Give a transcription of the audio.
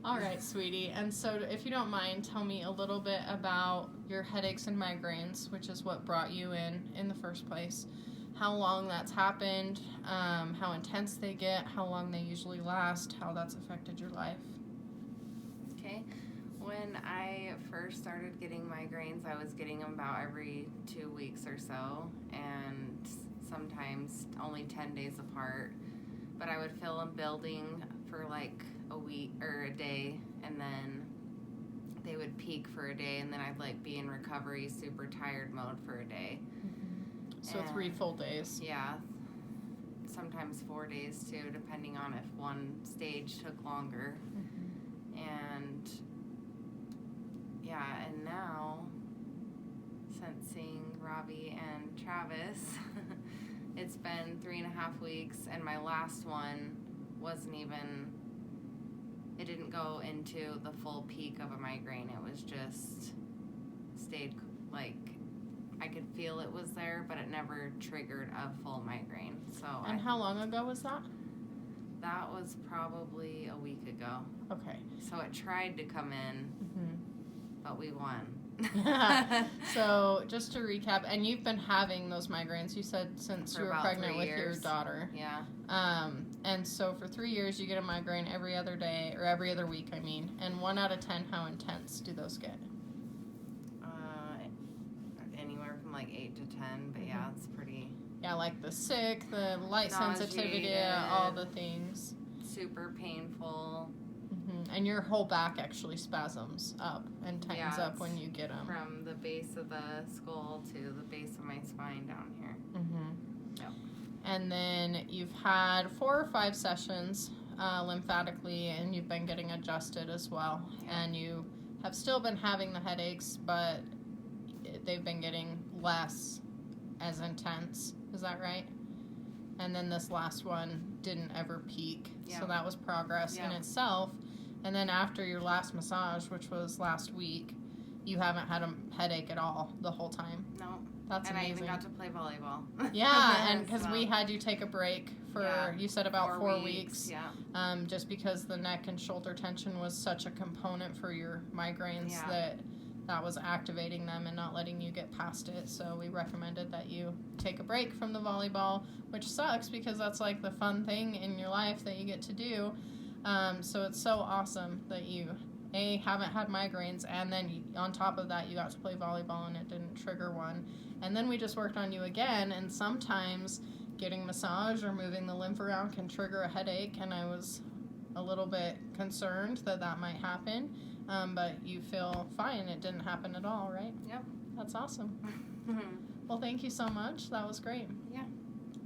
All right, sweetie. And so, if you don't mind, tell me a little bit about your headaches and migraines, which is what brought you in the first place. How long that's happened, how intense they get, how long they usually last, how that's affected your life. Okay. When I first started getting migraines, I was getting them about every 2 weeks or so, and sometimes only 10 days apart. But I would feel them building for like a week or a day, and then they would peak for a day, and then I'd like be in recovery, super tired mode for a day. Mm-hmm. So 3 full days. Yeah. Sometimes 4 days too, depending on if one stage took longer. Mm-hmm. And yeah, and now, since seeing Robbie and Travis, it's been 3.5 weeks, and my last one wasn't even, it didn't go into the full peak of a migraine. It was just stayed, like, I could feel it was there, but it never triggered a full migraine. So. And how long ago was that? That was probably a week ago. Okay. So it tried to come in, but we won. So just to recap, and you've been having those migraines, you said, since you were pregnant with your daughter. Yeah. And so for 3 years you get a migraine every other day, or every other week, I mean. And 1 out of 10, how intense do those get? Anywhere from like 8 to 10, but yeah, it's pretty. Yeah, like the sick, the light sensitivity, all the things. Super painful. Mm-hmm. And your whole back actually spasms up and tightens up when you get them. From the base of the skull to the base of my spine down here. Mm-hmm. Yep. And then you've had 4 or 5 sessions lymphatically, and you've been getting adjusted as well. Yep. And you have still been having the headaches, but they've been getting less as intense. Is that right? And then this last one didn't ever peak. Yeah. So that was progress in itself. And then after your last massage, which was last week, you haven't had a headache at all the whole time. No. That's amazing. And I even got to play volleyball. Yeah, and because we had you take a break for, you said about 4 weeks. Yeah. Just because the neck and shoulder tension was such a component for your migraines that was activating them and not letting you get past it. So we recommended that you take a break from the volleyball, which sucks because that's like the fun thing in your life that you get to do. So it's so awesome that you, haven't had migraines, and then on top of that, you got to play volleyball and it didn't trigger one. And then we just worked on you again, and sometimes getting massage or moving the lymph around can trigger a headache, and I was a little bit concerned that might happen. But you feel fine. It didn't happen at all, right? Yep. That's awesome. Well, thank you so much. That was great. Yeah.